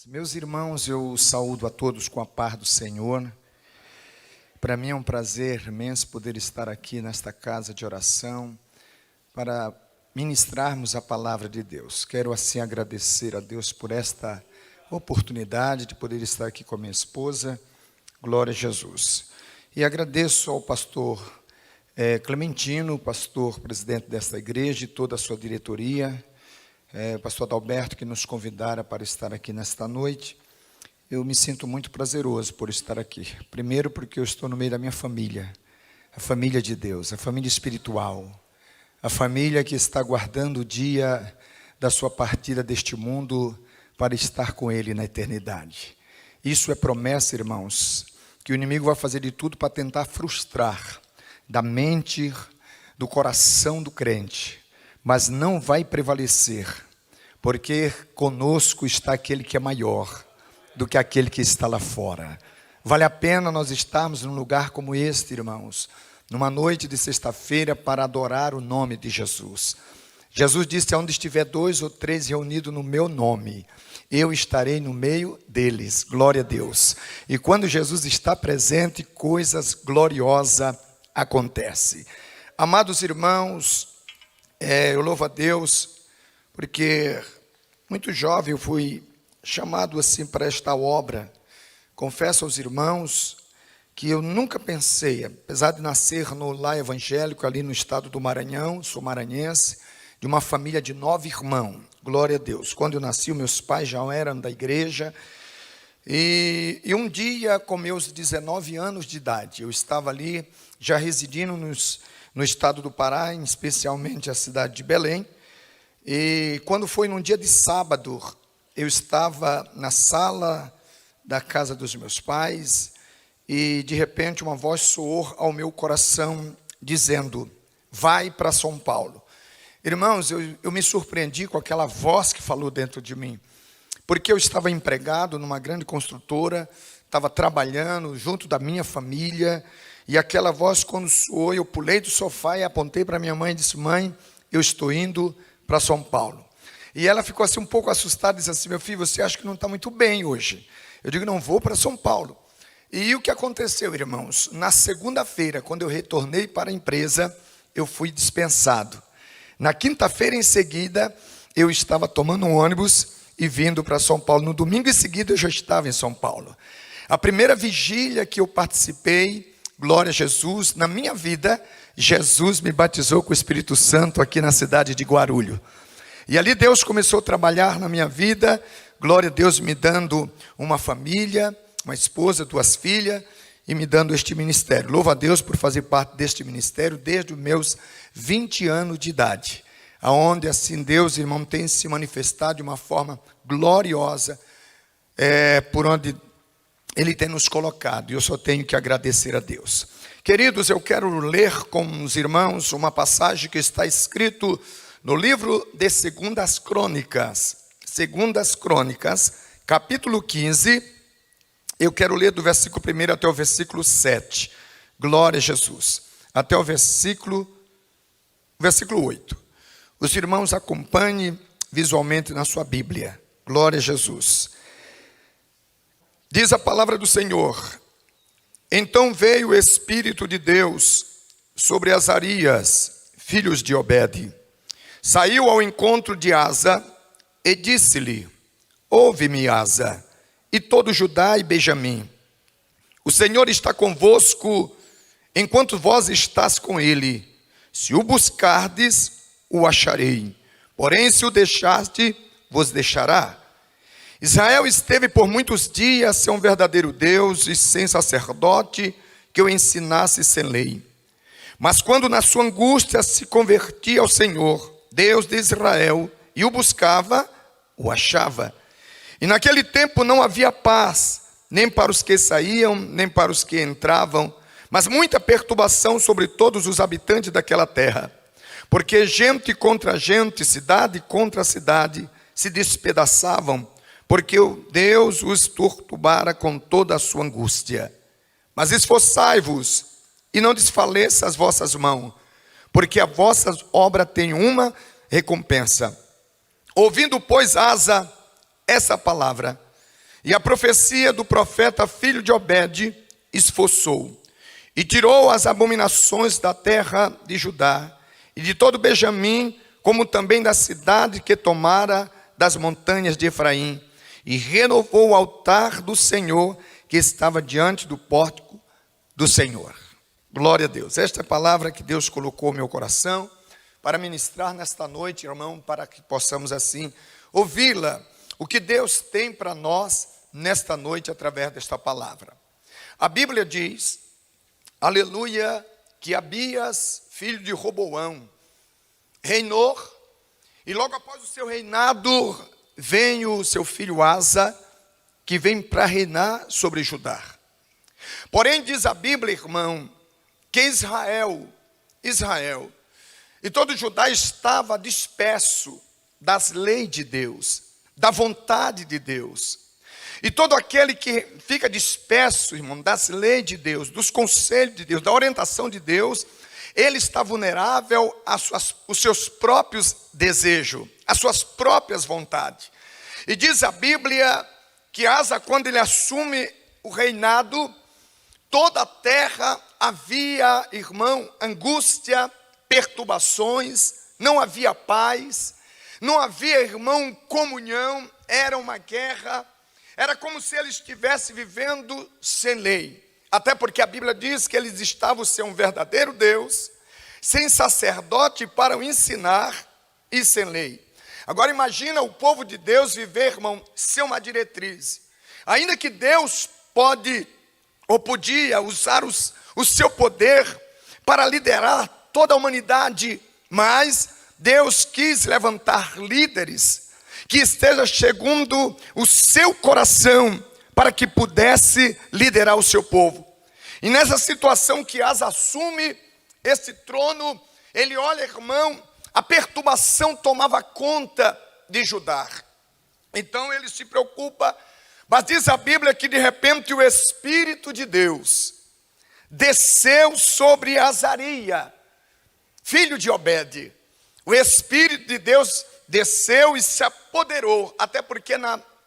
Meus irmãos, eu saúdo a todos com a paz do Senhor. Para mim é um prazer imenso poder estar aqui nesta casa de oração para ministrarmos a palavra de Deus. Quero assim agradecer a Deus por esta oportunidade de poder estar aqui com a minha esposa. Glória a Jesus. E agradeço ao pastor Clementino, pastor presidente desta igreja e toda a sua diretoria, pastor Adalberto, que nos convidara para estar aqui nesta noite. Eu me sinto muito prazeroso por estar aqui. Primeiro porque eu estou no meio da minha família, a família de Deus, a família espiritual, a família que está aguardando o dia da sua partida deste mundo para estar com Ele na eternidade. Isso é promessa, irmãos, que o inimigo vai fazer de tudo para tentar frustrar da mente, do coração do crente, mas não vai prevalecer, porque conosco está aquele que é maior do que aquele que está lá fora. Vale a pena nós estarmos num lugar como este, irmãos, numa noite de sexta-feira para adorar o nome de Jesus. Jesus disse: onde estiver 2 ou 3 reunidos no meu nome, eu estarei no meio deles. Glória a Deus. E quando Jesus está presente, coisas gloriosas acontecem. Amados irmãos, eu louvo a Deus, porque muito jovem eu fui chamado assim para esta obra. Confesso aos irmãos que eu nunca pensei, apesar de nascer no lar evangélico ali no estado do Maranhão, sou maranhense, de uma família de 9 irmãos, glória a Deus. Quando eu nasci, meus pais já eram da igreja, e um dia, com meus 19 anos de idade, eu estava ali, já residindo no estado do Pará, especialmente a cidade de Belém, e quando foi num dia de sábado, eu estava na sala da casa dos meus pais, e de repente uma voz soou ao meu coração, dizendo: vai para São Paulo. Irmãos, eu me surpreendi com aquela voz que falou dentro de mim, porque eu estava empregado numa grande construtora, estava trabalhando junto da minha família, e aquela voz, quando soou, eu pulei do sofá e apontei para minha mãe e disse: mãe, eu estou indo para São Paulo. E ela ficou assim um pouco assustada e disse assim: meu filho, você acha que não está muito bem hoje? Eu digo: não, vou para São Paulo. E o que aconteceu, irmãos? Na segunda-feira, quando eu retornei para a empresa, eu fui dispensado. Na quinta-feira em seguida, eu estava tomando um ônibus e vindo para São Paulo. No domingo em seguida, eu já estava em São Paulo. A primeira vigília que eu participei, glória a Jesus, na minha vida, Jesus me batizou com o Espírito Santo aqui na cidade de Guarulhos. E ali Deus começou a trabalhar na minha vida, glória a Deus, me dando uma família, uma esposa, 2 filhas, e me dando este ministério. Louvo a Deus por fazer parte deste ministério desde os meus 20 anos de idade, aonde assim Deus, irmão, tem se manifestado de uma forma gloriosa, por onde Ele tem nos colocado, e eu só tenho que agradecer a Deus. Queridos, eu quero ler com os irmãos uma passagem que está escrito no livro de 2 Crônicas, capítulo 15, eu quero ler do versículo 1 até o versículo 7, glória a Jesus, até o versículo 8. Os irmãos acompanhem visualmente na sua Bíblia, glória a Jesus. Diz a palavra do Senhor: então veio o Espírito de Deus sobre Azarias, filhos de Obed. Saiu ao encontro de Asa e disse-lhe: ouve-me, Asa, e todo Judá e Benjamim. O Senhor está convosco enquanto vós estás com ele. Se o buscardes, o acharei. Porém, se o deixardes, vos deixará. Israel esteve por muitos dias sem um verdadeiro Deus e sem sacerdote que o ensinasse sem lei. Mas quando na sua angústia se convertia ao Senhor, Deus de Israel, e o buscava, o achava. E naquele tempo não havia paz, nem para os que saíam, nem para os que entravam, mas muita perturbação sobre todos os habitantes daquela terra. Porque gente contra gente, cidade contra cidade, se despedaçavam, porque Deus os turtubara com toda a sua angústia. Mas esforçai-vos, e não desfaleça as vossas mãos, porque a vossa obra tem uma recompensa. Ouvindo, pois, Asa essa palavra, E a profecia do profeta filho de Obed esforçou, e tirou as abominações da terra de Judá, e de todo Benjamim, como também da cidade que tomara das montanhas de Efraim, e renovou o altar do Senhor, que estava diante do pórtico do Senhor. Glória a Deus. Esta é a palavra que Deus colocou no meu coração, para ministrar nesta noite, irmão, para que possamos assim ouvi-la, o que Deus tem para nós nesta noite através desta palavra. A Bíblia diz, aleluia, que Abias, filho de Roboão, reinou, e logo após o seu reinado, vem o seu filho Asa, que vem para reinar sobre Judá. Porém, diz a Bíblia, irmão, que Israel, e todo Judá estava disperso das leis de Deus, da vontade de Deus. E todo aquele que fica disperso, irmão, das leis de Deus, dos conselhos de Deus, da orientação de Deus, ele está vulnerável aos seus próprios desejos, às suas próprias vontades. E diz a Bíblia que Asa, quando ele assume o reinado, toda a terra havia, irmão, angústia, perturbações, não havia paz, não havia, irmão, comunhão, era uma guerra, era como se ele estivesse vivendo sem lei. Até porque a Bíblia diz que eles estavam sem um verdadeiro Deus, sem sacerdote para o ensinar e sem lei. Agora imagina o povo de Deus viver, irmão, sem uma diretriz. Ainda que Deus pode ou podia usar o seu poder para liderar toda a humanidade, mas Deus quis levantar líderes que estejam segundo o seu coração para que pudesse liderar o seu povo. E nessa situação que Asa assume esse trono, ele olha, irmão, a perturbação tomava conta de Judá. Então ele se preocupa, mas diz a Bíblia que de repente o Espírito de Deus desceu sobre Azaria, filho de Obed. O Espírito de Deus desceu e se apoderou, até porque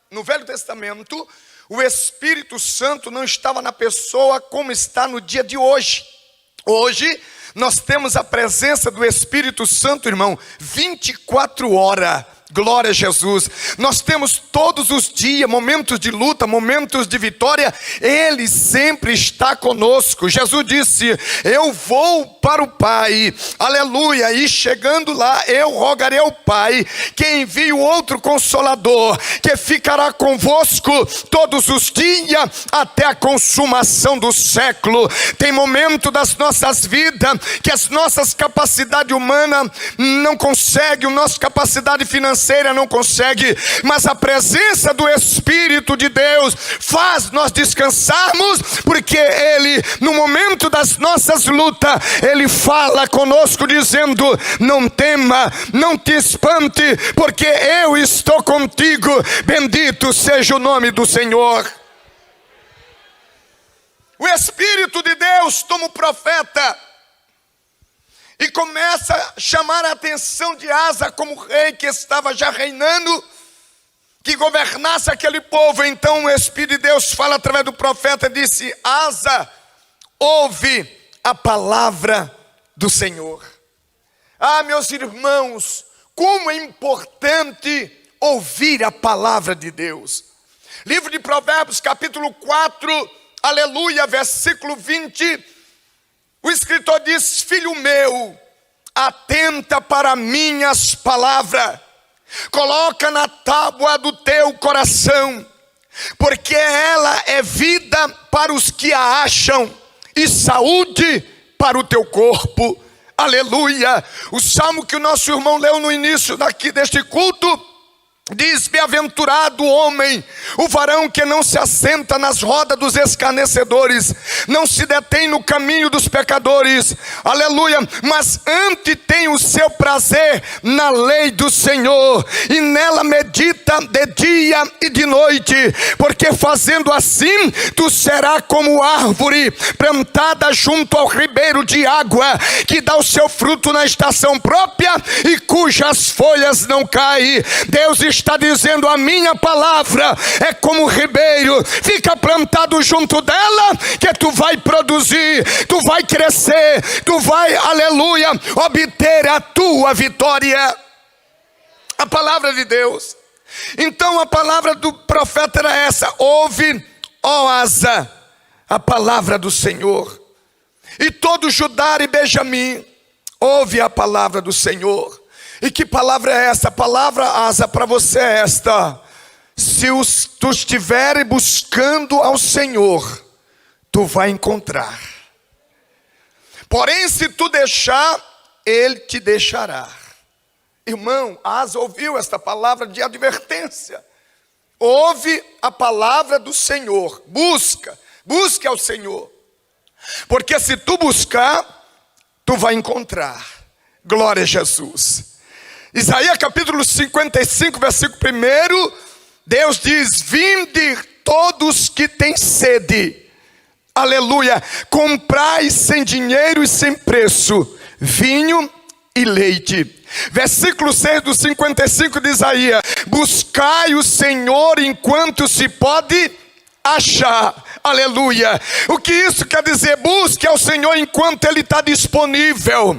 no Velho Testamento, o Espírito Santo não estava na pessoa como está no dia de hoje. Hoje, nós temos a presença do Espírito Santo, irmão, 24 horas. Glória a Jesus. Nós temos todos os dias momentos de luta, momentos de vitória. Ele sempre está conosco. Jesus disse, eu vou para o Pai, aleluia, e chegando lá, eu rogarei ao Pai, que envie o outro Consolador, que ficará convosco todos os dias, até a consumação do século. Tem momento das nossas vidas, que as nossas capacidades humanas não conseguem, a nossa capacidade financeira não consegue, mas a presença do Espírito de Deus faz nós descansarmos, porque Ele, no momento das nossas lutas, Ele fala conosco dizendo, não tema, não te espante, porque eu estou contigo, bendito seja o nome do Senhor. O Espírito de Deus toma o profeta e começa a chamar a atenção de Asa como rei que estava já reinando, que governasse aquele povo. Então o Espírito de Deus fala através do profeta, disse, Asa, ouve a palavra do Senhor. Ah, meus irmãos, como é importante ouvir a palavra de Deus. Livro de Provérbios, capítulo 4, aleluia, versículo 20, o escritor diz, filho meu, atenta para minhas palavras, coloca na tábua do teu coração, porque ela é vida para os que a acham e saúde para o teu corpo. Aleluia. O salmo que o nosso irmão leu no início deste culto diz, bem-aventurado o homem, o varão que não se assenta nas rodas dos escarnecedores, não se detém no caminho dos pecadores, aleluia, mas antes tem o seu prazer na lei do Senhor, e nela medita de dia e de noite, porque fazendo assim, tu serás como árvore plantada junto ao ribeiro de água, que dá o seu fruto na estação própria, e cujas folhas não caem. Deus está dizendo: a minha palavra é como ribeiro, fica plantado junto dela, que tu vai produzir, tu vai crescer, tu vai, aleluia, obter a tua vitória. A palavra de Deus. Então a palavra do profeta era essa: ouve, ó Asa, a palavra do Senhor. E todo Judá e Benjamim, ouve a palavra do Senhor. E que palavra é essa? A palavra, Asa, para você é esta: se tu estiveres buscando ao Senhor, tu vai encontrar. Porém, se tu deixar, Ele te deixará. Irmão, Asa ouviu esta palavra de advertência. Ouve a palavra do Senhor. Busque ao Senhor. Porque se tu buscar, tu vai encontrar. Glória a Jesus. Isaías capítulo 55, versículo 1, Deus diz: vinde todos que têm sede, aleluia, comprai sem dinheiro e sem preço, vinho e leite. Versículo 6 do 55 de Isaías: buscai o Senhor enquanto se pode achar. Aleluia. O que isso quer dizer? Busque ao Senhor enquanto Ele está disponível.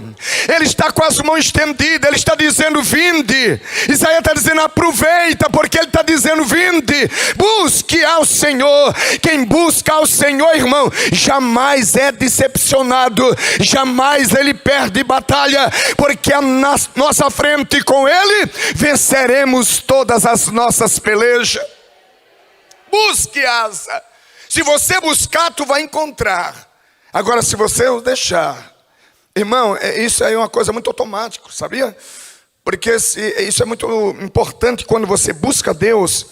Ele está com as mãos estendidas. Ele está dizendo: vinde. Isaías está dizendo: aproveita, porque Ele está dizendo: vinde. Busque ao Senhor. Quem busca ao Senhor, irmão, jamais é decepcionado, jamais ele perde batalha, porque a nossa frente com Ele venceremos todas as nossas pelejas. Busque, Asa. Se você buscar, tu vai encontrar. Agora, se você o deixar, irmão, isso aí é uma coisa muito automática, sabia? Porque isso é muito importante. Quando você busca Deus,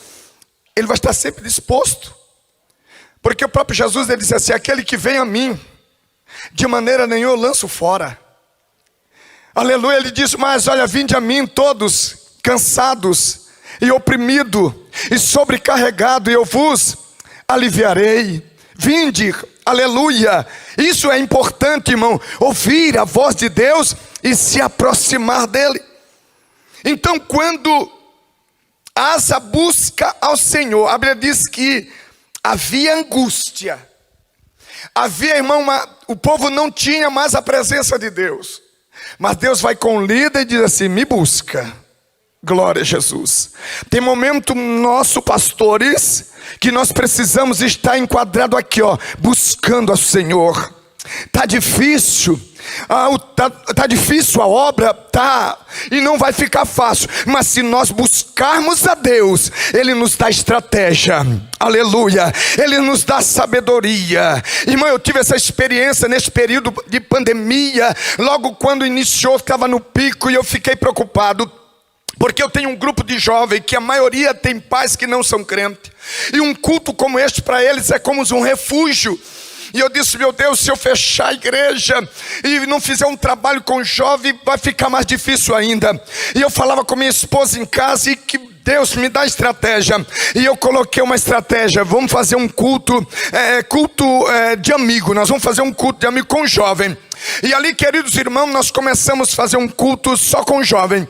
Ele vai estar sempre disposto. Porque o próprio Jesus, ele disse assim: aquele que vem a mim, de maneira nenhuma eu lanço fora. Aleluia. Ele disse: mas olha, vinde a mim todos cansados e oprimido e sobrecarregado, e eu vos aliviarei. Vinde, aleluia. Isso é importante, irmão, ouvir a voz de Deus e se aproximar dele. Então, quando Asa busca ao Senhor, a Bíblia diz que havia angústia, havia, irmão, o povo não tinha mais a presença de Deus, mas Deus vai com o líder e diz assim: me busca. Glória a Jesus. Tem momento nosso, pastores, que nós precisamos estar enquadrado aqui, ó, buscando ao Senhor. Tá difícil. Tá difícil a obra, tá, e não vai ficar fácil, mas se nós buscarmos a Deus, Ele nos dá estratégia, aleluia, Ele nos dá sabedoria. Irmão, eu tive essa experiência nesse período de pandemia, logo quando iniciou, estava no pico, e eu fiquei preocupado, porque eu tenho um grupo de jovens que a maioria tem pais que não são crentes, e um culto como este para eles é como um refúgio. E eu disse: meu Deus, se eu fechar a igreja e não fizer um trabalho com jovem, vai ficar mais difícil ainda. E eu falava com minha esposa em casa, e que Deus me dá estratégia. E eu coloquei uma estratégia: vamos fazer um culto de amigo. Nós vamos fazer um culto de amigo com jovem. E ali, queridos irmãos, nós começamos a fazer um culto só com jovem.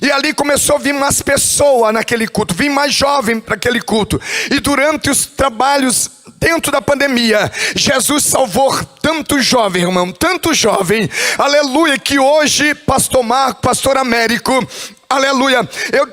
E ali começou a vir mais pessoas naquele culto, vim mais jovem para aquele culto. E durante os trabalhos dentro da pandemia, Jesus salvou tanto jovem, irmão, tanto jovem, aleluia, que hoje, pastor Marco, pastor Américo, aleluia, eu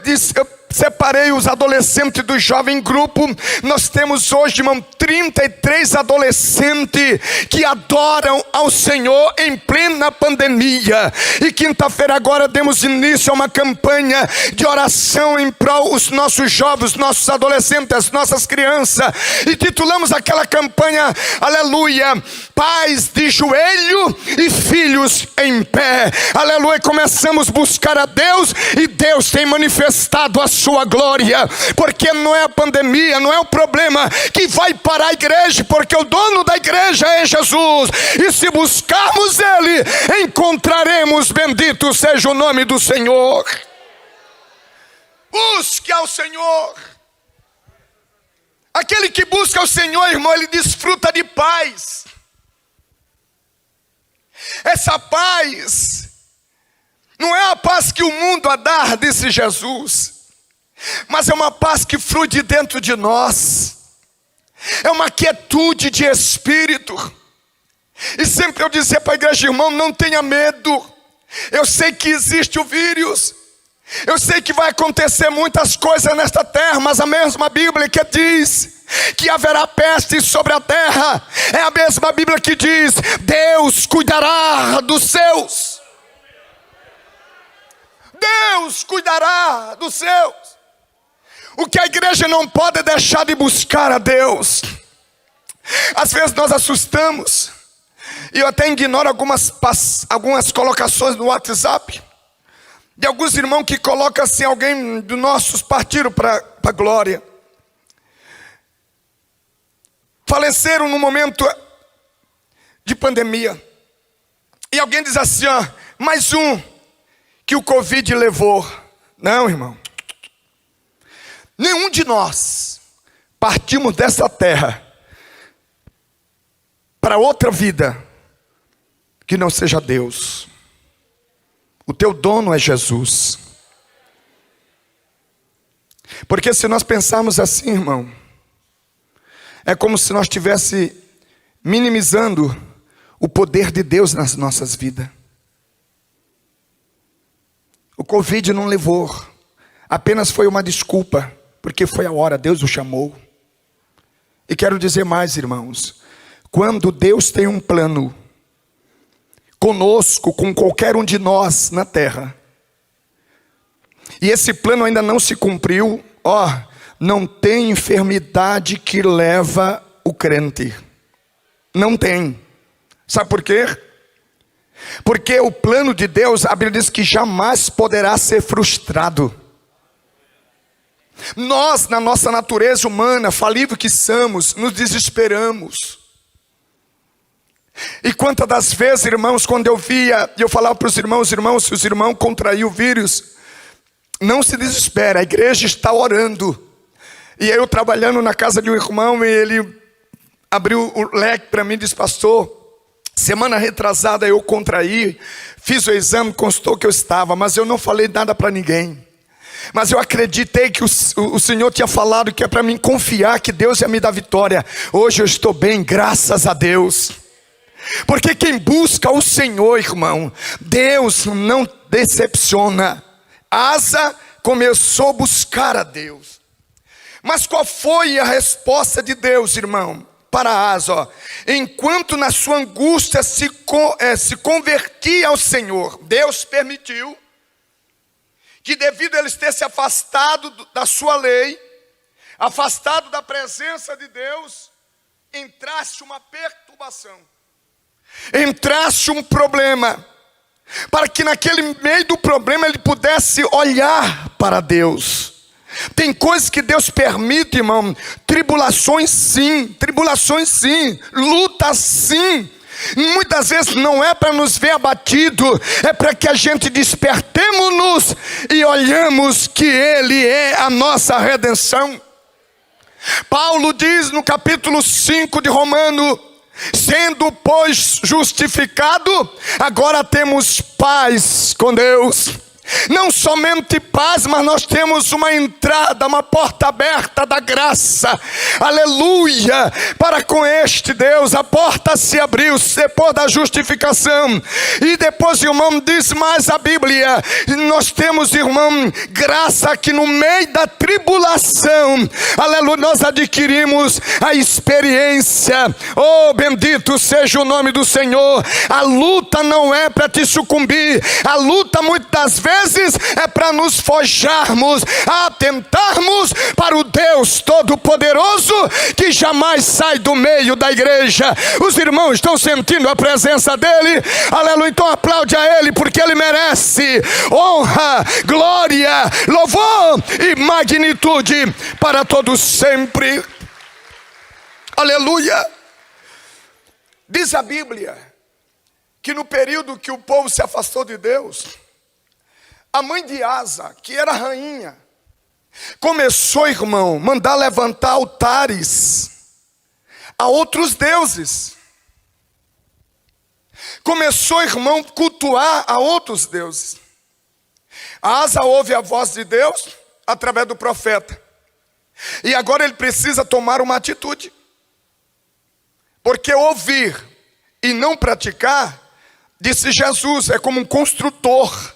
separei os adolescentes do jovem grupo. Nós temos hoje, irmão, 33 adolescentes que adoram ao Senhor em plena pandemia. E quinta-feira agora demos início a uma campanha de oração em prol dos nossos jovens, nossos adolescentes, as nossas crianças. E titulamos aquela campanha, aleluia, pais de joelho e filhos em pé. Aleluia, começamos a buscar a Deus, e Deus tem manifestado a sua glória, porque não é a pandemia, não é o problema que vai parar a igreja, porque o dono da igreja é Jesus, e se buscarmos Ele, encontraremos. Bendito seja o nome do Senhor. Busque ao Senhor. Aquele que busca ao Senhor, irmão, ele desfruta de paz. Essa paz não é a paz que o mundo a dar, disse Jesus. mas é uma paz que flui de dentro de nós, é uma quietude de espírito. E sempre eu dizia para a igreja: irmão, não tenha medo, eu sei que existe o vírus, eu sei que vai acontecer muitas coisas nesta terra, mas a mesma Bíblia que diz que haverá peste sobre a terra, é a mesma Bíblia que diz: Deus cuidará dos seus. Deus cuidará dos seus. O que a igreja não pode é deixar de buscar a Deus. Às vezes nós assustamos, e eu até ignoro algumas colocações no WhatsApp de alguns irmãos que colocam assim: alguém dos nossos partiram para a glória, faleceram no momento de pandemia. E alguém diz assim: ó, mais um que o Covid levou. Não, irmão. Nenhum de nós partimos dessa terra para outra vida que não seja Deus. O teu dono é Jesus. Porque se nós pensarmos assim, irmão, é como se nós estivéssemos minimizando o poder de Deus nas nossas vidas. O Covid não levou, apenas foi uma desculpa, porque foi a hora, Deus o chamou. E quero dizer mais, irmãos, quando Deus tem um plano conosco, com qualquer um de nós na terra, e esse plano ainda não se cumpriu, não tem enfermidade que leva o crente. Não tem. Sabe por quê? Porque o plano de Deus, a Bíblia diz que jamais poderá ser frustrado. Nós, na nossa natureza humana, falível que somos, nos desesperamos. E quantas das vezes, irmãos, quando eu falava para os irmãos, se os irmãos contraíram o vírus, não se desespera, a igreja está orando. E eu trabalhando na casa de um irmão, e ele abriu o leque para mim e disse: pastor, semana retrasada eu contraí, fiz o exame, constou que eu estava, mas eu não falei nada para ninguém. Mas eu acreditei que o Senhor tinha falado que é para mim confiar que Deus ia me dar vitória. Hoje eu estou bem, graças a Deus. Porque quem busca o Senhor, irmão, Deus não decepciona. Asa começou a buscar a Deus. Mas qual foi a resposta de Deus, irmão, para Asa? Enquanto na sua angústia se convertia ao Senhor, Deus permitiu que, devido a ele ter se afastado da sua lei, afastado da presença de Deus, entrasse uma perturbação, entrasse um problema, para que naquele meio do problema ele pudesse olhar para Deus. Tem coisas que Deus permite, irmão, tribulações sim, lutas sim. Muitas vezes não é para nos ver abatido, é para que a gente despertemos-nos e olhamos que Ele é a nossa redenção. Paulo diz no capítulo 5 de Romano: sendo pois justificado, agora temos paz com Deus. Não somente paz, mas nós temos uma entrada, uma porta aberta da graça, aleluia, para com este Deus. A porta se abriu depois da justificação. E depois, irmão, diz mais a Bíblia, nós temos, irmão, graça que no meio da tribulação, aleluia, nós adquirimos a experiência. Oh, bendito seja o nome do Senhor. A luta não é para te sucumbir, a luta muitas vezes é para nos forjarmos, atentarmos para o Deus Todo-Poderoso que jamais sai do meio da igreja. Os irmãos estão sentindo a presença dele? Aleluia, então aplaude a ele, porque ele merece honra, glória, louvor e magnitude para todos sempre. Aleluia. Diz a Bíblia que no período que o povo se afastou de Deus, a mãe de Asa, que era rainha, começou, irmão, mandar levantar altares a outros deuses. Começou, irmão, cultuar a outros deuses. Asa ouve a voz de Deus, através do profeta. E agora ele precisa tomar uma atitude. Porque ouvir e não praticar, disse Jesus, é como um construtor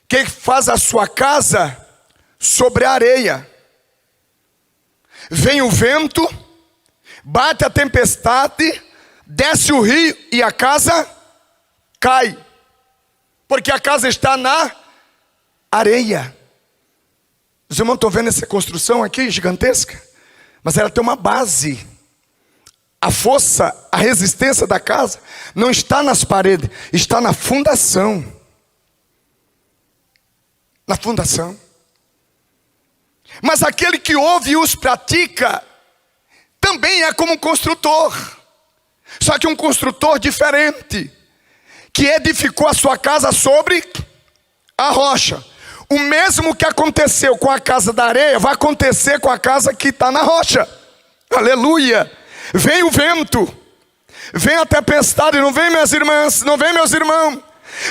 que faz a sua casa sobre a areia. Vem o vento, bate a tempestade, desce o rio e a casa cai. Porque a casa está na areia. Os irmãos estão vendo essa construção aqui gigantesca? Mas ela tem uma base. A força, a resistência da casa não está nas paredes, está na fundação. Na fundação. Mas aquele que ouve e os pratica também é como um construtor. Só que um construtor diferente, que edificou a sua casa sobre a rocha. O mesmo que aconteceu com a casa da areia, vai acontecer com a casa que está na rocha. Aleluia. Vem o vento, vem a tempestade, não vem minhas irmãs, não vem meus irmãos.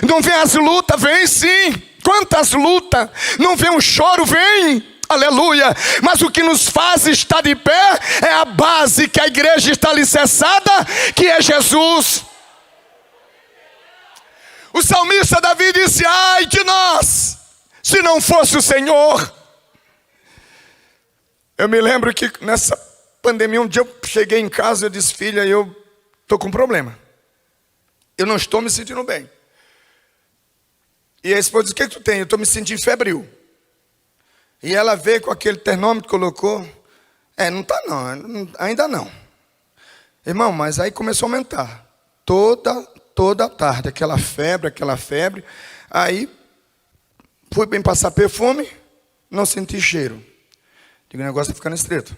Não vem as lutas, vem sim. Quantas lutas, não vem um choro, vem. Aleluia. Mas o que nos faz estar de pé é a base que a igreja está alicerçada, que é Jesus. O salmista Davi disse, ai de nós, se não fosse o Senhor. Eu me lembro que nessa pandemia, um dia eu cheguei em casa e eu disse, filha, eu estou com um problema. Eu não estou me sentindo bem. E a esposa disse, o que tu tem? Eu estou me sentindo febril. E ela veio com aquele termômetro, colocou. Não está não, ainda não. Irmão, mas aí começou a aumentar. Toda tarde, aquela febre. Aí, fui bem passar perfume, não senti cheiro. Digo, o negócio está ficando estreito.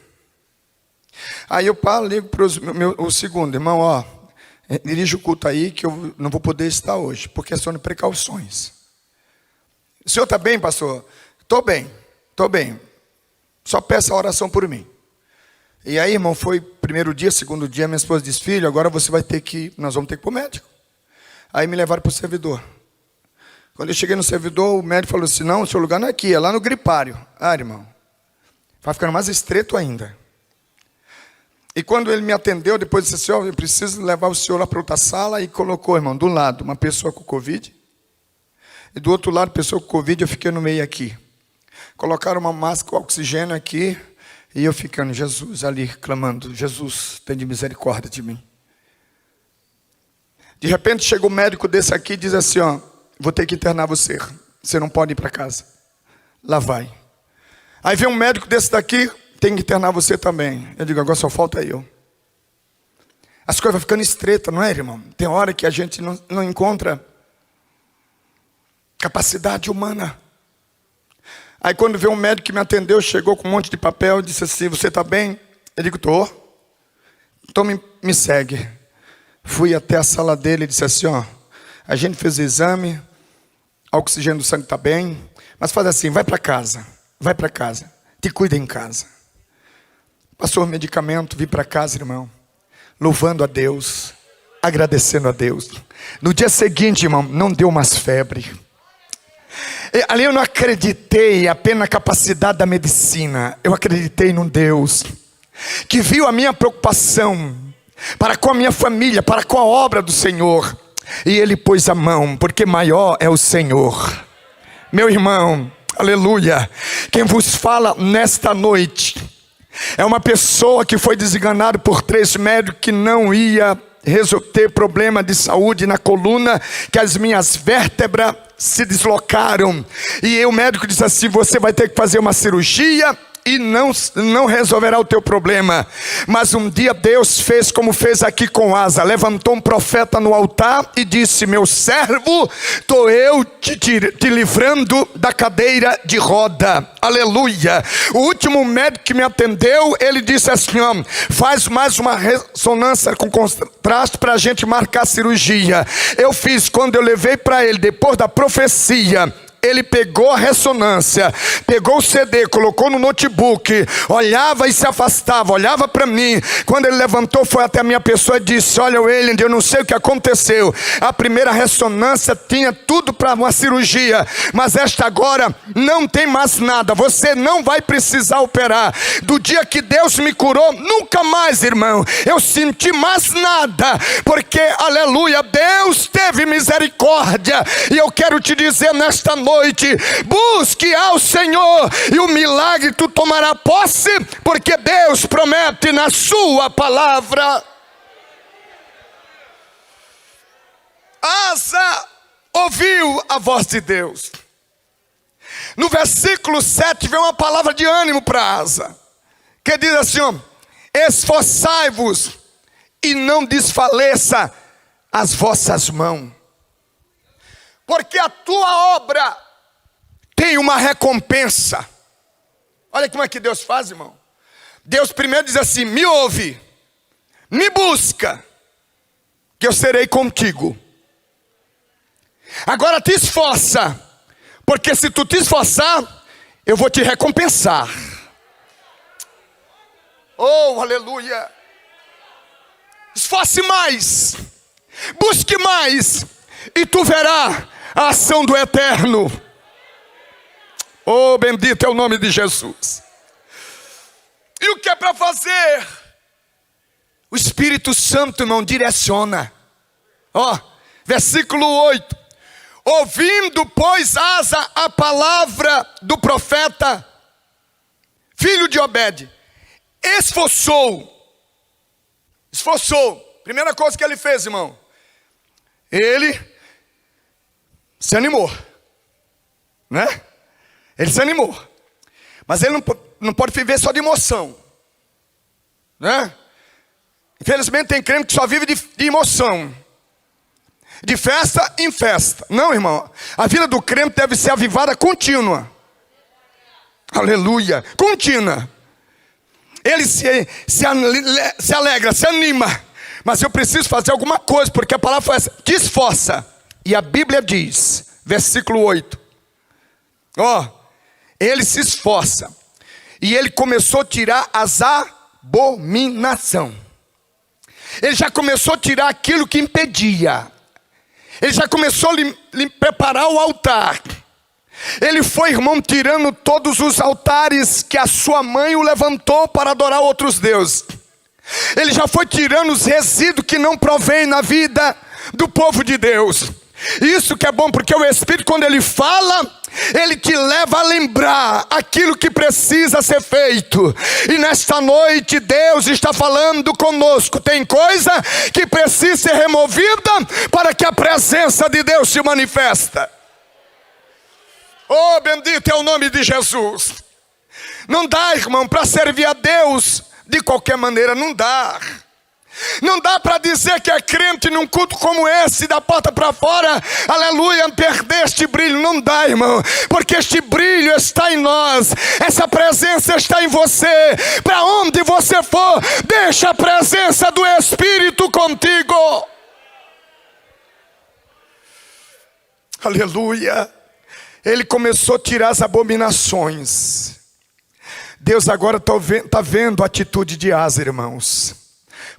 Aí eu paro, ligo para o segundo, irmão, dirige o culto aí que eu não vou poder estar hoje, por questão de precauções. O senhor está bem, pastor? Estou bem. Só peça a oração por mim. E aí, irmão, foi primeiro dia, segundo dia, minha esposa disse, filho, agora você vai ter que, nós vamos ter que ir para o médico. Aí me levaram para o servidor. Quando eu cheguei no servidor, o médico falou assim, não, o seu lugar não é aqui, é lá no gripário. Irmão, vai ficando mais estreito ainda. E quando ele me atendeu, depois disse assim, eu preciso levar o senhor lá para outra sala. E colocou, irmão, do lado, uma pessoa com Covid. E do outro lado, pessoa com Covid, eu fiquei no meio aqui. Colocaram uma máscara com oxigênio aqui. E eu ficando, Jesus, ali, clamando, Jesus, tem de misericórdia de mim. De repente, chega um médico desse aqui e diz assim, vou ter que internar você. Você não pode ir para casa. Lá vai. Aí vem um médico desse daqui, tem que internar você também. Eu digo, agora só falta eu. As coisas vão ficando estreitas, não é, irmão? Tem hora que a gente não encontra capacidade humana. Aí quando veio um médico que me atendeu, chegou com um monte de papel e disse assim, você está bem? Eu digo, estou. Então me segue. Fui até a sala dele e disse assim, a gente fez o exame, o oxigênio do sangue está bem, mas faz assim, vai para casa, te cuida em casa. Passou o medicamento, vim para casa, irmão, louvando a Deus, agradecendo a Deus. No dia seguinte, irmão, não deu mais febre. Ali eu não acreditei apenas na capacidade da medicina, eu acreditei num Deus que viu a minha preocupação para com a minha família, para com a obra do Senhor, e Ele pôs a mão, porque maior é o Senhor. Meu irmão, aleluia, quem vos fala nesta noite é uma pessoa que foi desenganada por 3 médicos que não ia ter problema de saúde na coluna, que as minhas vértebras se deslocaram. E o médico disse assim, você vai ter que fazer uma cirurgia e não resolverá o teu problema. Mas um dia Deus fez como fez aqui com Asa, levantou um profeta no altar e disse, meu servo, estou eu te livrando da cadeira de roda. Aleluia. O último médico que me atendeu, ele disse assim, faz mais uma ressonância com contraste para a gente marcar a cirurgia. Eu fiz, quando eu levei para ele, depois da profecia, ele pegou a ressonância, pegou o CD, colocou no notebook, olhava e se afastava, olhava para mim. Quando ele levantou, foi até a minha pessoa e disse: olha, William, eu não sei o que aconteceu. A primeira ressonância tinha tudo para uma cirurgia, mas esta agora não tem mais nada. Você não vai precisar operar. Do dia que Deus me curou, nunca mais, irmão, eu senti mais nada, porque, aleluia, Deus teve misericórdia. E eu quero te dizer nesta noite: busque ao Senhor e o milagre tu tomará posse, porque Deus promete na sua palavra. Asa ouviu a voz de Deus. No versículo 7 vem uma palavra de ânimo para Asa, que diz assim, ó: esforçai-vos e não desfaleça as vossas mãos, porque a tua obra tem uma recompensa. Olha como é que Deus faz, irmão. Deus primeiro diz assim: me ouve, me busca, que eu serei contigo. Agora te esforça, porque se tu te esforçar, eu vou te recompensar. Oh, aleluia. Esforce mais, busque mais, e tu verás a ação do Eterno. Oh, bendito é o nome de Jesus. E o que é para fazer? O Espírito Santo, irmão, direciona. Ó, versículo 8. Ouvindo, pois, Asa a palavra do profeta, filho de Obed, esforçou. Primeira coisa que ele fez, irmão, ele se animou, né? Ele se animou. Mas ele não pode viver só de emoção, né? Infelizmente tem crente que só vive de emoção, de festa em festa. Não, irmão, a vida do crente deve ser avivada contínua. Aleluia, contínua. Ele se alegra, se anima. Mas eu preciso fazer alguma coisa, porque a palavra foi essa: te esforça. E a Bíblia diz, versículo 8, ó, ele se esforça, e ele começou a tirar as abominações. Ele já começou a tirar aquilo que impedia. Ele já começou a preparar o altar. Ele foi, irmão, tirando todos os altares que a sua mãe o levantou para adorar outros deuses. Ele já foi tirando os resíduos que não provém na vida do povo de Deus. Isso que é bom, porque o Espírito, quando ele fala, ele te leva a lembrar aquilo que precisa ser feito. E nesta noite Deus está falando conosco. Tem coisa que precisa ser removida para que a presença de Deus se manifesta. Oh, bendito é o nome de Jesus. Não dá, irmão, para servir a Deus de qualquer maneira. Não dá. Não dá para dizer que é crente num culto como esse, da porta para fora, aleluia, perder este brilho. Não dá, irmão, porque este brilho está em nós, essa presença está em você. Para onde você for, deixa a presença do Espírito contigo. Aleluia. Ele começou a tirar as abominações. Deus agora está vendo a atitude de Asa, irmãos.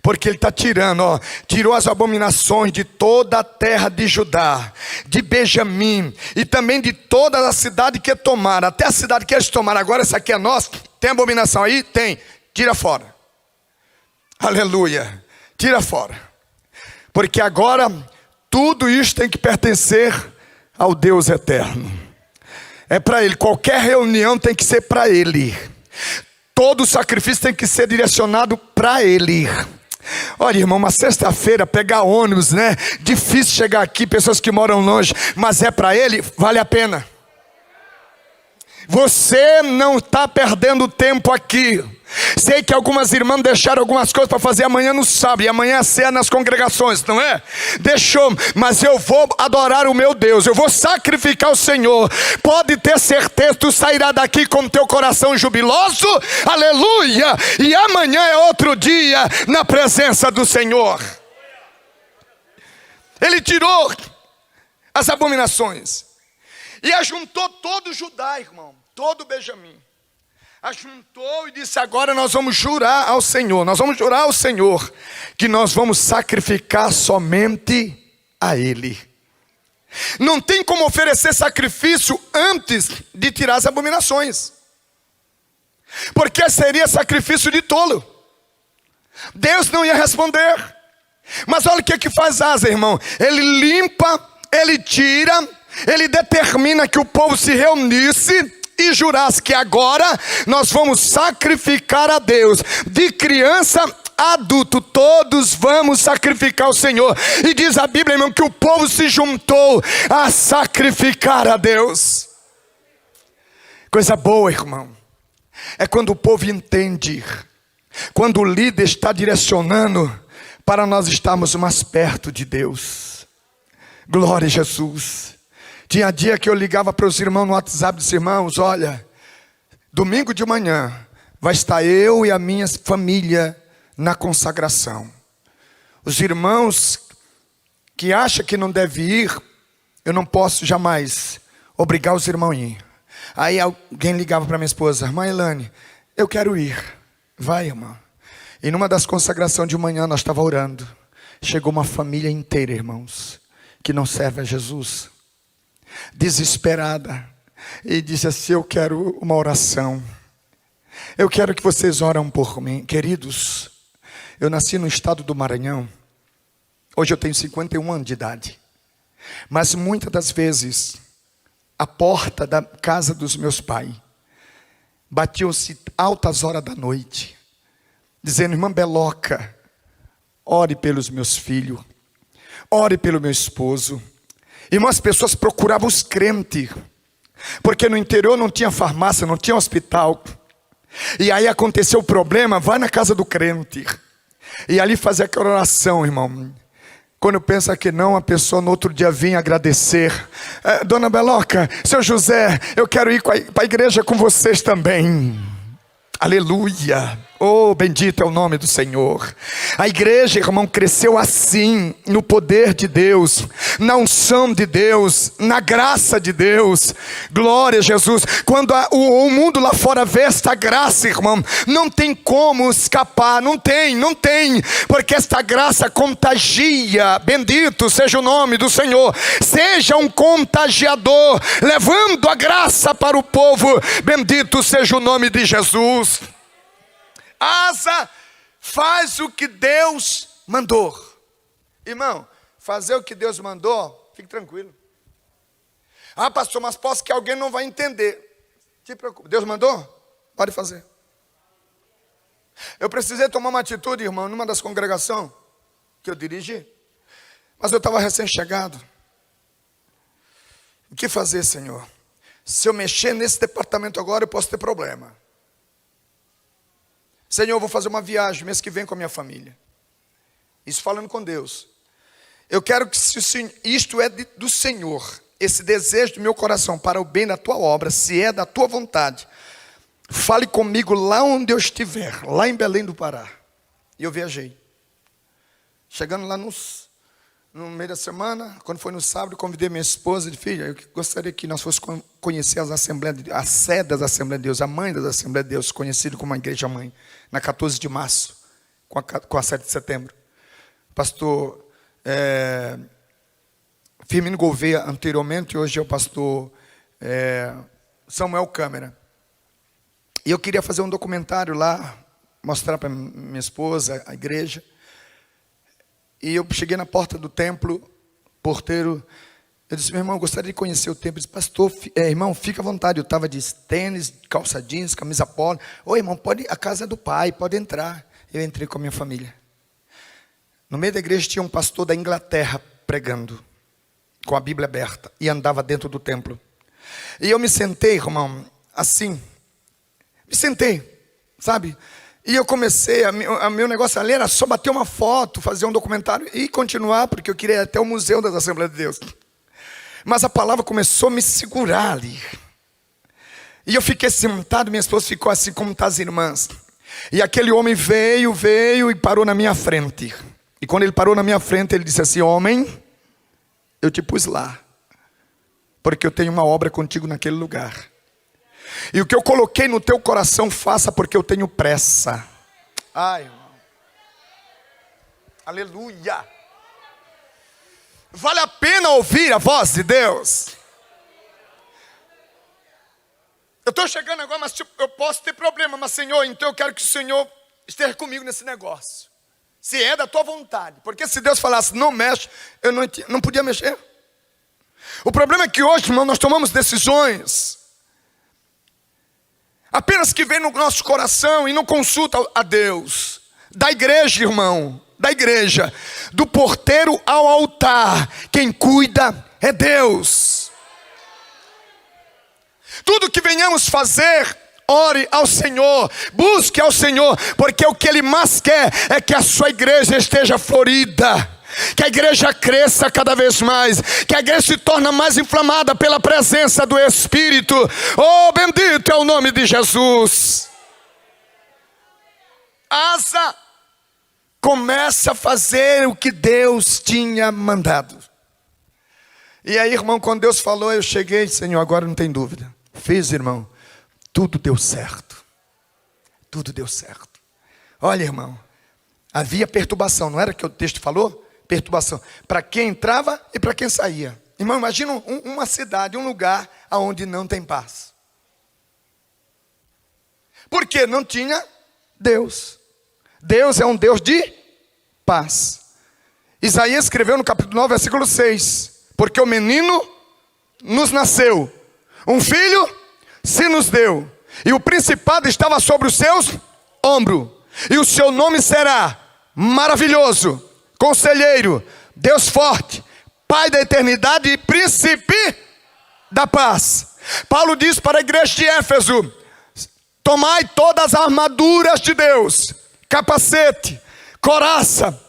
Porque ele está tirando, ó, tirou as abominações de toda a terra de Judá, de Benjamim, e também de toda a cidade que tomaram, até a cidade que eles tomaram. Agora essa aqui é nossa. Tem abominação aí? Tem. Tira fora. Aleluia. Tira fora. Porque agora tudo isso tem que pertencer ao Deus eterno. É para Ele. Qualquer reunião tem que ser para Ele. Todo sacrifício tem que ser direcionado para Ele. Olha, irmão, uma sexta-feira pegar ônibus, né? Difícil chegar aqui, pessoas que moram longe, mas é para Ele, vale a pena. Você não está perdendo tempo aqui. Sei que algumas irmãs deixaram algumas coisas para fazer amanhã no sábado, e amanhã é ceia nas congregações, não é? Deixou, mas eu vou adorar o meu Deus, eu vou sacrificar o Senhor. Pode ter certeza, tu sairá daqui com teu coração jubiloso, aleluia, e amanhã é outro dia na presença do Senhor. Ele tirou as abominações, E ajuntou todo Judá, irmão, todo Benjamim. Ajuntou e disse: agora nós vamos jurar ao Senhor, que nós vamos sacrificar somente a Ele. Não tem como oferecer sacrifício antes de tirar as abominações, porque seria sacrifício de tolo. Deus não ia responder. Mas olha o que faz Asa, irmão. Ele limpa, ele tira, ele determina que o povo se reunisse e jurasse que agora nós vamos sacrificar a Deus. De criança a adulto, todos vamos sacrificar o Senhor. E diz a Bíblia, irmão, que o povo se juntou a sacrificar a Deus. Coisa boa, irmão, é quando o povo entende, quando o líder está direcionando para nós estarmos mais perto de Deus. Glória a Jesus. Tinha dia que eu ligava para os irmãos no WhatsApp e disse: irmãos, olha, domingo de manhã vai estar eu e a minha família na consagração. Os irmãos que acham que não deve ir, eu não posso jamais obrigar os irmãos a ir. Aí alguém ligava para minha esposa: irmã Elane, eu quero ir. Vai, irmã. E numa das consagrações de manhã nós estávamos orando. Chegou uma família inteira, irmãos, que não serve a Jesus, desesperada, e disse assim: eu quero uma oração. Eu quero que vocês orem por mim. Queridos, eu nasci no estado do Maranhão. Hoje eu tenho 51 anos de idade. Mas muitas das vezes, a porta da casa dos meus pais batiam-se altas horas da noite, dizendo: irmã Beloca, ore pelos meus filhos, ore pelo meu esposo. Irmão, as pessoas procuravam os crentes, porque no interior não tinha farmácia, não tinha hospital. E aí aconteceu o problema, vai na casa do crente, e ali fazer aquela oração, irmão. Quando pensa que não, a pessoa no outro dia vinha agradecer: dona Beloca, seu José, eu quero ir para a igreja com vocês também. Aleluia. Oh, bendito é o nome do Senhor. A igreja, irmão, cresceu assim, no poder de Deus, na unção de Deus, na graça de Deus. Glória a Jesus. Quando o mundo lá fora vê esta graça, irmão, não tem como escapar, não tem, porque esta graça contagia. Bendito seja o nome do Senhor. Seja um contagiador, levando a graça para o povo. Bendito seja o nome de Jesus. Asa faz o que Deus mandou. Irmão, fazer o que Deus mandou, fique tranquilo. Ah, pastor, mas posso que alguém não vai entender. Não se preocupe, Deus mandou? Pode fazer. Eu precisei tomar uma atitude, irmão, numa das congregações que eu dirigi. Mas eu estava recém-chegado. O que fazer, Senhor? Se eu mexer nesse departamento agora, eu posso ter problema. Senhor, eu vou fazer uma viagem mês que vem com a minha família. Isso falando com Deus. Eu quero que, se isto é do Senhor, esse desejo do meu coração para o bem da tua obra, se é da tua vontade, fale comigo lá onde eu estiver, lá em Belém do Pará. E eu viajei. Chegando lá no meio da semana, quando foi no sábado, convidei minha esposa e disse: filha, eu gostaria que nós fôssemos conhecer as Assembleias de Deus, a sede das Assembleias de Deus, a mãe das Assembleias de Deus, conhecido como a Igreja Mãe, na 14 de março, com a 7 de setembro. Pastor Firmino Gouveia anteriormente, hoje é o pastor Samuel Câmara. E eu queria fazer um documentário lá, mostrar para minha esposa, a igreja. E eu cheguei na porta do templo, porteiro, eu disse: meu irmão, eu gostaria de conhecer o templo. Ele disse: pastor, irmão, fica à vontade. Eu estava de tênis, calça jeans, camisa polo. Ô irmão, pode, a casa é do pai, pode entrar. Eu entrei com a minha família. No meio da igreja tinha um pastor da Inglaterra pregando, com a Bíblia aberta, e andava dentro do templo. E eu me sentei, irmão, assim, me sentei, sabe? E eu comecei, a meu negócio ali era só bater uma foto, fazer um documentário e continuar, porque eu queria ir até o Museu das Assembleias de Deus. Mas a palavra começou a me segurar ali. E eu fiquei sentado, minha esposa ficou assim como está as irmãs. E aquele homem veio e parou na minha frente. E quando ele parou na minha frente, ele disse assim: homem, eu te pus lá porque eu tenho uma obra contigo naquele lugar. E o que eu coloquei no teu coração, faça, porque eu tenho pressa. Ai, irmão. Aleluia. Vale a pena ouvir a voz de Deus. Eu estou chegando agora, mas eu posso ter problema. Mas Senhor, então eu quero que o Senhor esteja comigo nesse negócio. Se é da tua vontade. Porque se Deus falasse, não mexe, eu não podia mexer. O problema é que hoje, irmão, nós tomamos decisões apenas que vem no nosso coração e não consulta a Deus. Da igreja, irmão, da igreja, do porteiro ao altar, quem cuida é Deus. Tudo que venhamos fazer, ore ao Senhor, busque ao Senhor, porque o que Ele mais quer é que a sua igreja esteja florida, que a igreja cresça cada vez mais, que a igreja se torne mais inflamada pela presença do Espírito. Oh, bendito é o nome de Jesus. Asa começa a fazer o que Deus tinha mandado. E aí, irmão, quando Deus falou, eu cheguei, Senhor, agora não tem dúvida. Fiz, irmão, tudo deu certo. Tudo deu certo. Olha, irmão, havia perturbação, não era que o texto falou? Perturbação, para quem entrava e para quem saía. Irmão, imagina uma cidade, um lugar onde não tem paz. Porque não tinha Deus. Deus é um Deus de paz. Isaías escreveu no capítulo 9, versículo 6. Porque o menino nos nasceu, um filho se nos deu, e o principado estava sobre os seus ombros. E o seu nome será Maravilhoso, Conselheiro, Deus Forte, Pai da Eternidade e Príncipe da Paz. Paulo diz para a igreja de Éfeso: tomai todas as armaduras de Deus, capacete, coraça,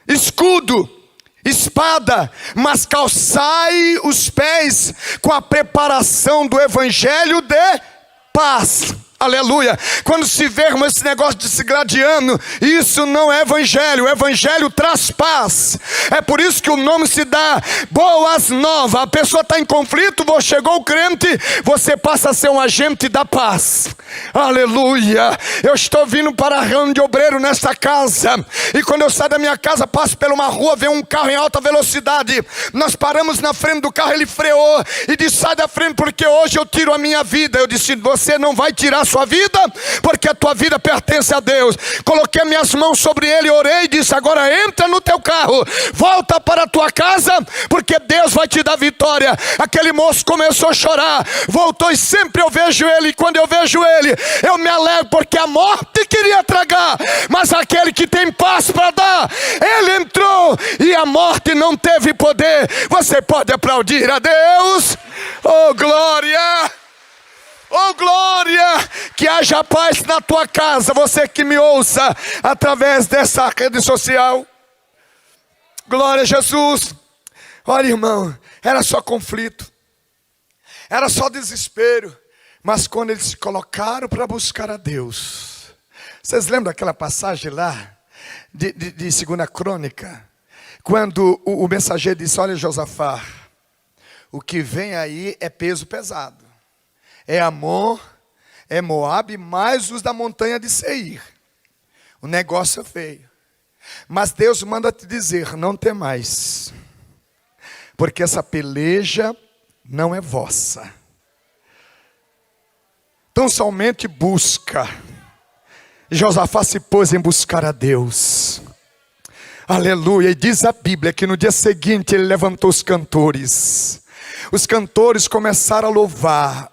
escudo, espada, mas calçai os pés com a preparação do evangelho de paz. Aleluia. Quando se vê, irmão, esse negócio de se gladiando, isso não é evangelho. O evangelho traz paz. É por isso que o nome se dá Boas Novas. A pessoa está em conflito, chegou o crente, você passa a ser um agente da paz. Aleluia. Eu estou vindo para a reunião de obreiro nesta casa, e quando eu saio da minha casa, passo por uma rua, vem um carro em alta velocidade. Nós paramos na frente do carro, ele freou e disse: sai da frente, porque hoje eu tiro a minha vida. Eu disse: você não vai tirar sua vida, porque a tua vida pertence a Deus. Coloquei minhas mãos sobre ele, orei e disse: agora entra no teu carro, volta para a tua casa, porque Deus vai te dar vitória. Aquele moço começou a chorar, voltou, e sempre eu vejo ele, e quando eu vejo ele, eu me alegro, porque a morte queria tragar, mas aquele que tem paz para dar, ele entrou e a morte não teve poder. Você pode aplaudir a Deus? Oh, glória! Oh, glória! Que haja paz na tua casa, você que me ouça através dessa rede social. Glória a Jesus. Olha, irmão, era só conflito, era só desespero, mas quando eles se colocaram para buscar a Deus, vocês lembram daquela passagem lá de 2 Crônica, quando o mensageiro disse: olha, Josafá, o que vem aí é peso pesado. É Amon, é Moabe, mais os da montanha de Seir. O negócio é feio. Mas Deus manda te dizer: não temais, porque essa peleja não é vossa. Então somente busca. Josafá se pôs em buscar a Deus. Aleluia. E diz a Bíblia que no dia seguinte ele levantou os cantores. Os cantores começaram a louvar.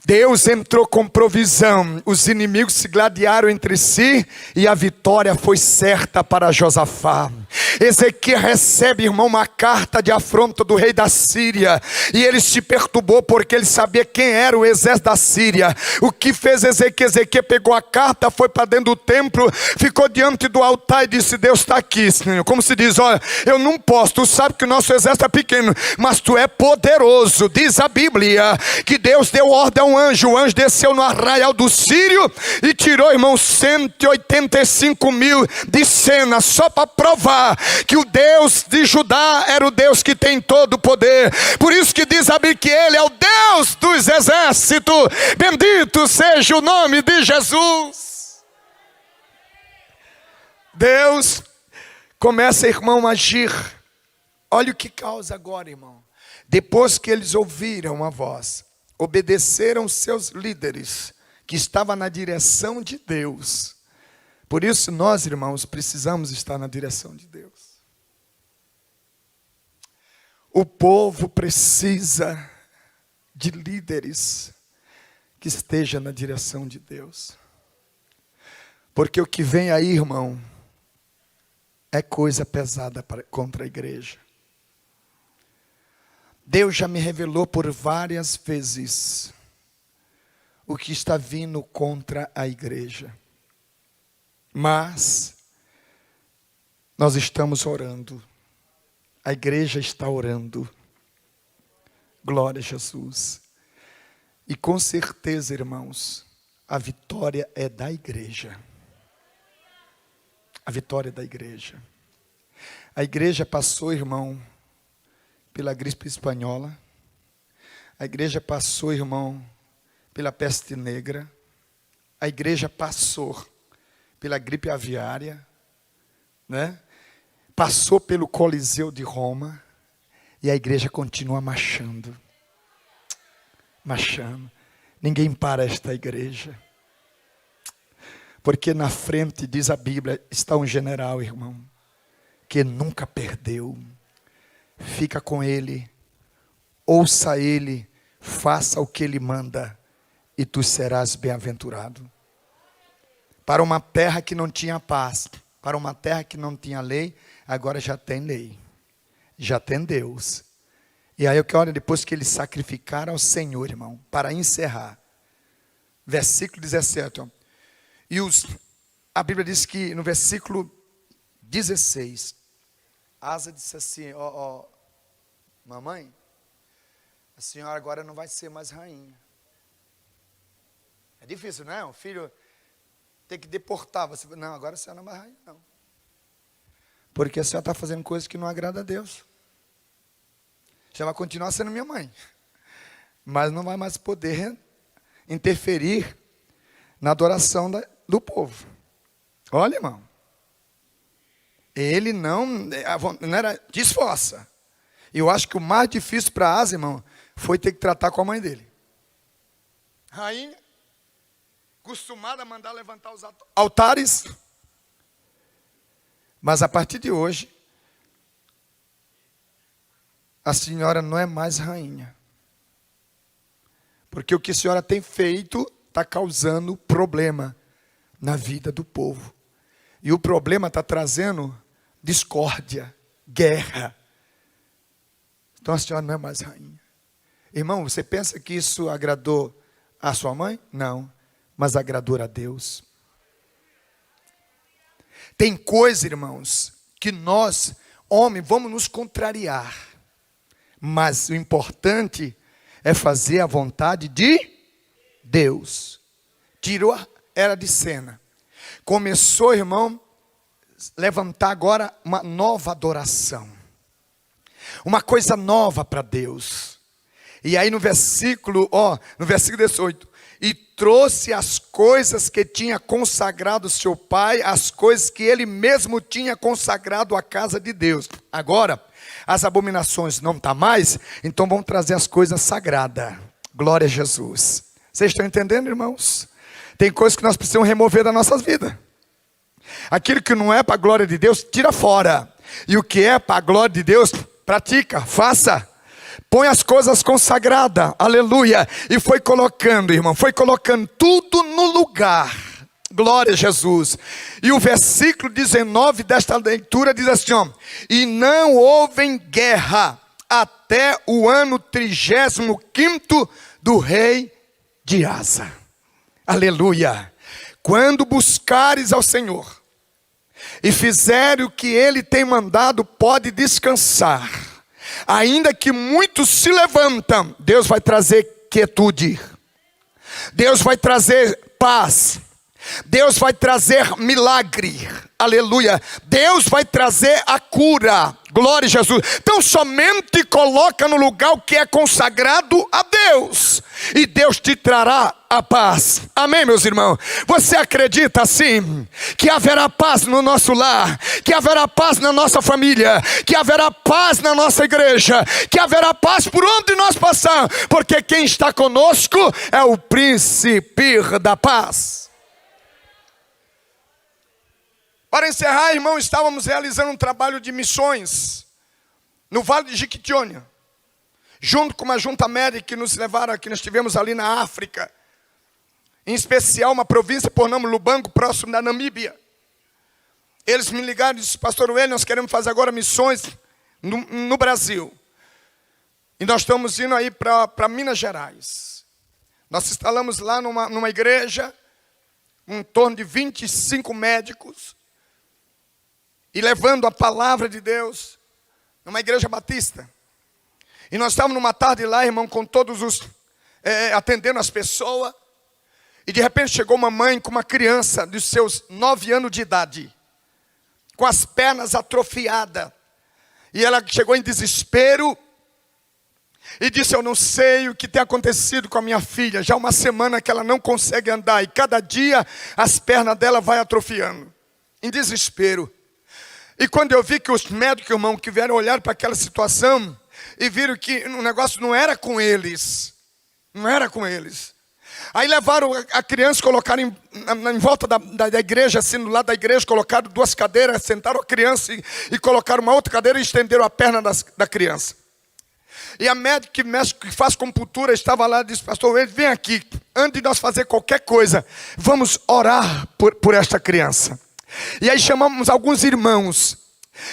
Deus entrou com provisão, os inimigos se gladiaram entre si e a vitória foi certa para Josafá. Ezequiel recebe, irmão, uma carta de afronta do rei da Síria, e ele se perturbou porque ele sabia quem era o exército da Síria. O que fez Ezequiel? Ezequiel pegou a carta, foi para dentro do templo, ficou diante do altar e disse: Deus está aqui, Senhor. Como se diz: olha, eu não posso, tu sabe que o nosso exército é pequeno, mas tu é poderoso. Diz a Bíblia que Deus deu ordem a um anjo, o anjo desceu no arraial do Sírio e tirou, irmão, 185 mil de cena, só para provar que o Deus de Judá era o Deus que tem todo o poder. Por isso que diz a Bíblia que Ele é o Deus dos exércitos. Bendito seja o nome de Jesus. Deus começa, irmão, a agir. Olha o que causa agora, irmão. Depois que eles ouviram a voz, obedeceram seus líderes, que estavam na direção de Deus. Por isso nós, irmãos, precisamos estar na direção de Deus. O povo precisa de líderes que estejam na direção de Deus. Porque o que vem aí, irmão, é coisa pesada contra a igreja. Deus já me revelou por várias vezes o que está vindo contra a igreja. Mas nós estamos orando. A igreja está orando. Glória a Jesus. E com certeza, irmãos, a vitória é da igreja. A vitória é da igreja. A igreja passou, irmão, pela gripe espanhola. A igreja passou, irmão, pela peste negra. A igreja passou pela gripe aviária, né? Passou pelo Coliseu de Roma. E a igreja continua marchando. Marchando. Ninguém para esta igreja. Porque na frente, diz a Bíblia, está um general, irmão, que nunca perdeu. Fica com ele, ouça ele, faça o que ele manda, e tu serás bem-aventurado. Para uma terra que não tinha paz, para uma terra que não tinha lei, agora já tem lei, já tem Deus. E aí eu quero, depois que eles sacrificaram ao Senhor, irmão, para encerrar, versículo 17, ó. A Bíblia diz que no versículo 16, Asa disse assim, mamãe, a senhora agora não vai ser mais rainha. É difícil, não é? O filho tem que deportar. Você, não, agora a senhora não é mais rainha, não. Porque a senhora está fazendo coisas que não agrada a Deus. Você vai continuar sendo minha mãe, mas não vai mais poder interferir na adoração do povo. Olha, irmão. Ele não era, te esforça. Eu acho que o mais difícil para Asa, irmão, foi ter que tratar com a mãe dele. Rainha, acostumada a mandar levantar os altares. Mas a partir de hoje, a senhora não é mais rainha. Porque o que a senhora tem feito está causando problema na vida do povo. E o problema está trazendo discórdia, guerra. Então a senhora não é mais rainha. Irmão, você pensa que isso agradou a sua mãe? Não, mas agradou a Deus. Tem coisa, irmãos, que nós, homens, vamos nos contrariar. Mas o importante é fazer a vontade de Deus. Tirou a era de cena. Começou, irmão, levantar agora uma nova adoração. Uma coisa nova para Deus. E aí no versículo 18. E trouxe as coisas que tinha consagrado seu pai, as coisas que ele mesmo tinha consagrado à casa de Deus. Agora, as abominações não estão mais, então vamos trazer as coisas sagradas. Glória a Jesus. Vocês estão entendendo, irmãos? Tem coisas que nós precisamos remover das nossas vidas. Aquilo que não é para a glória de Deus, tira fora. E o que é para a glória de Deus, pratica, faça. Põe as coisas consagradas, aleluia. E foi colocando, irmão, foi colocando tudo no lugar. Glória a Jesus. E o versículo 19 desta leitura diz assim, ó, e não houve guerra até o ano 35º do rei de Asa. Aleluia. Quando buscares ao Senhor e fizerem o que Ele tem mandado, pode descansar. Ainda que muitos se levantam, Deus vai trazer quietude. Deus vai trazer paz. Deus vai trazer milagre. Aleluia. Deus vai trazer a cura. Glória a Jesus. Então somente coloca no lugar o que é consagrado a Deus, e Deus te trará a paz. Amém, meus irmãos? Você acredita assim? Que haverá paz no nosso lar, que haverá paz na nossa família, que haverá paz na nossa igreja, que haverá paz por onde nós passamos, porque quem está conosco é o príncipe da paz. Para encerrar, irmão, estávamos realizando um trabalho de missões no Vale de Jequitinhonha, junto com uma junta médica que nos levaram, que nós estivemos ali na África, em especial uma província por nome Lubango, próximo da Namíbia. Eles me ligaram e disseram: pastor Wellington, nós queremos fazer agora missões no Brasil. E nós estamos indo aí para Minas Gerais. Nós instalamos lá numa igreja, em torno de 25 médicos, e levando a palavra de Deus, numa igreja batista. E nós estávamos numa tarde lá, irmão, com todos os, atendendo as pessoas. E de repente chegou uma mãe com uma criança de seus 9 anos de idade, com as pernas atrofiadas. E ela chegou em desespero e disse: eu não sei o que tem acontecido com a minha filha. Já há uma semana que ela não consegue andar, e cada dia as pernas dela vai atrofiando. Em desespero. E quando eu vi que os médicos, irmão, que vieram olhar para aquela situação e viram que o negócio não era com eles. Não era com eles. Aí levaram a criança, colocaram em volta da igreja, assim, do lado da igreja, colocaram 2 cadeiras, sentaram a criança e colocaram uma outra cadeira e estenderam a perna da criança. E a médica que faz acupuntura estava lá e disse: pastor Wellington, vem aqui, antes de nós fazer qualquer coisa, vamos orar por esta criança. E aí chamamos alguns irmãos,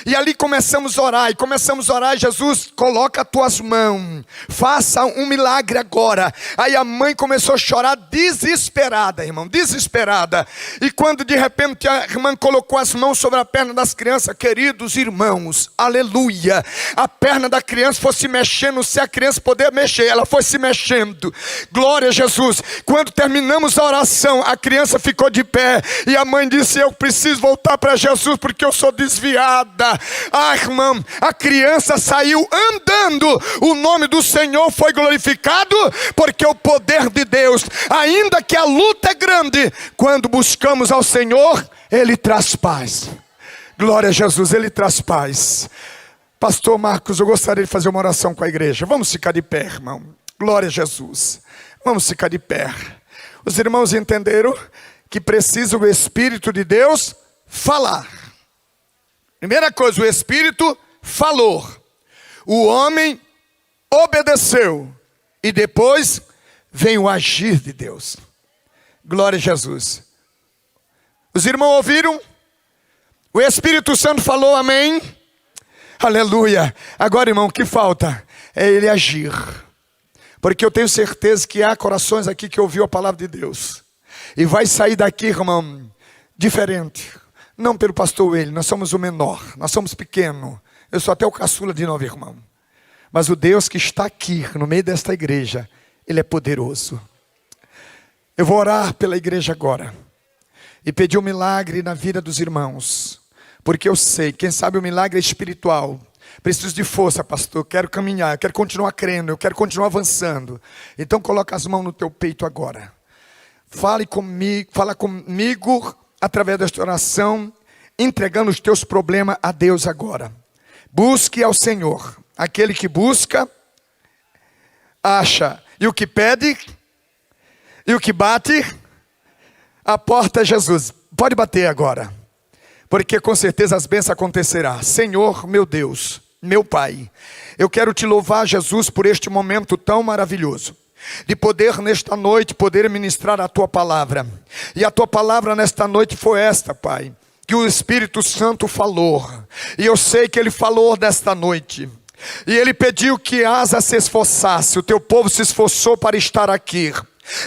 e ali começamos a orar, Jesus, coloca as tuas mãos, faça um milagre agora. Aí a mãe começou a chorar desesperada, irmão, desesperada. E quando de repente a irmã colocou as mãos sobre a perna das crianças, queridos irmãos, aleluia, a perna da criança foi se mexendo, se a criança poder mexer, ela foi se mexendo, glória a Jesus. Quando terminamos a oração, a criança ficou de pé, e a mãe disse: eu preciso voltar para Jesus, porque eu sou desviada. Ah, irmão, a criança saiu andando, o nome do Senhor foi glorificado, porque o poder de Deus, ainda que a luta é grande, quando buscamos ao Senhor, Ele traz paz. Glória a Jesus, Ele traz paz. Pastor Marcos, eu gostaria de fazer uma oração com a igreja. Vamos ficar de pé, irmão. Glória a Jesus. Vamos ficar de pé. Os irmãos entenderam que precisa o Espírito de Deus falar. Primeira coisa, o Espírito falou, o homem obedeceu, e depois vem o agir de Deus. Glória a Jesus. Os irmãos ouviram? O Espírito Santo falou, amém? Aleluia. Agora, irmão, o que falta é ele agir. Porque eu tenho certeza que há corações aqui que ouviu a palavra de Deus, e vai sair daqui, irmão, diferente. Não pelo pastor Wellington, nós somos o menor, nós somos pequeno. Eu sou até o caçula de 9 irmãos. Mas o Deus que está aqui, no meio desta igreja, Ele é poderoso. Eu vou orar pela igreja agora e pedir um milagre na vida dos irmãos. Porque eu sei, quem sabe o milagre é espiritual. Preciso de força, pastor, eu quero caminhar, eu quero continuar crendo, eu quero continuar avançando. Então coloca as mãos no teu peito agora. Fala comigo através desta oração, entregando os teus problemas a Deus agora. Busque ao Senhor. Aquele que busca, acha. E o que pede, e o que bate, a porta é Jesus. Pode bater agora, porque com certeza as bênçãos acontecerão. Senhor, meu Deus, meu Pai, eu quero te louvar, Jesus, por este momento tão maravilhoso, de poder nesta noite, poder ministrar a tua palavra. E a tua palavra nesta noite foi esta, Pai, que o Espírito Santo falou, e eu sei que Ele falou desta noite, e Ele pediu que Asa se esforçasse, o teu povo se esforçou para estar aqui.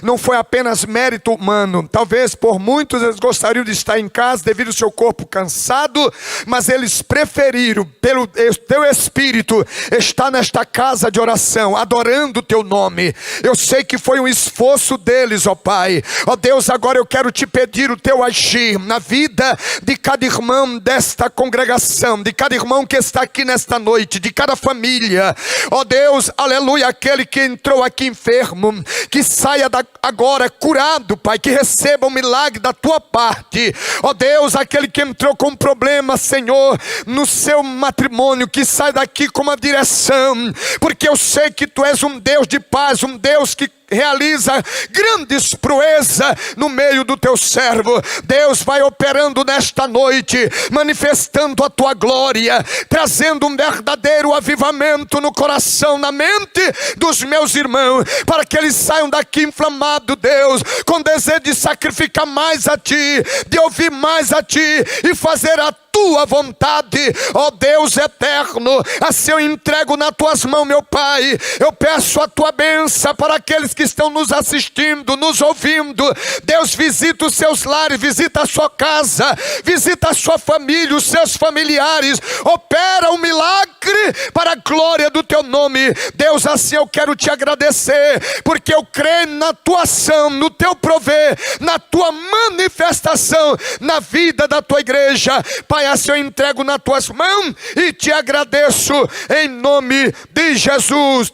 Não foi apenas mérito humano. Talvez por muitos eles gostariam de estar em casa devido ao seu corpo cansado, mas eles preferiram, pelo teu Espírito, estar nesta casa de oração, adorando o teu nome. Eu sei que foi um esforço deles, ó Pai. Ó Deus, agora eu quero te pedir o teu agir na vida de cada irmão desta congregação, de cada irmão que está aqui nesta noite, de cada família. Ó Deus, aleluia, aquele que entrou aqui enfermo, que saia agora curado, Pai, que receba um milagre da tua parte. Ó Deus, aquele que entrou com problema, Senhor, no seu matrimônio, que sai daqui com uma direção, porque eu sei que tu és um Deus de paz, um Deus que realiza grandes proezas no meio do teu servo. Deus vai operando nesta noite, manifestando a tua glória, trazendo um verdadeiro avivamento no coração, na mente dos meus irmãos, para que eles saiam daqui inflamados, Deus, com desejo de sacrificar mais a ti, de ouvir mais a ti e fazer a tua vontade, ó Deus eterno. Assim eu entrego nas tuas mãos, meu Pai. Eu peço a tua bênção para aqueles que estão nos assistindo, nos ouvindo. Deus, visita os seus lares, visita a sua casa, visita a sua família, os seus familiares. Opera um milagre para a glória do teu nome. Deus, assim eu quero te agradecer, porque eu creio na tua ação, no teu prover, na tua manifestação na vida da tua igreja. Pai, assim eu entrego nas tuas mãos e te agradeço em nome de Jesus.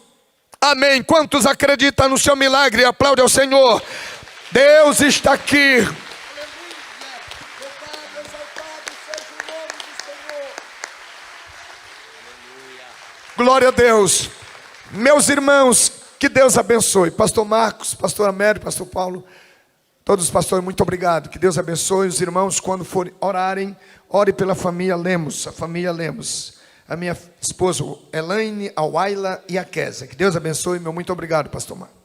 Amém. Quantos acreditam no seu milagre? Aplaude ao Senhor. Deus está aqui. Glória a Deus. Meus irmãos, que Deus abençoe. Pastor Marcos, pastor Amério, pastor Paulo, todos os pastores, muito obrigado. Que Deus abençoe os irmãos. Quando forem orarem, ore pela família Lemos, a família Lemos. A minha esposa Elaine, a Waila e a Kézia. Que Deus abençoe, meu muito obrigado, pastor Marcos.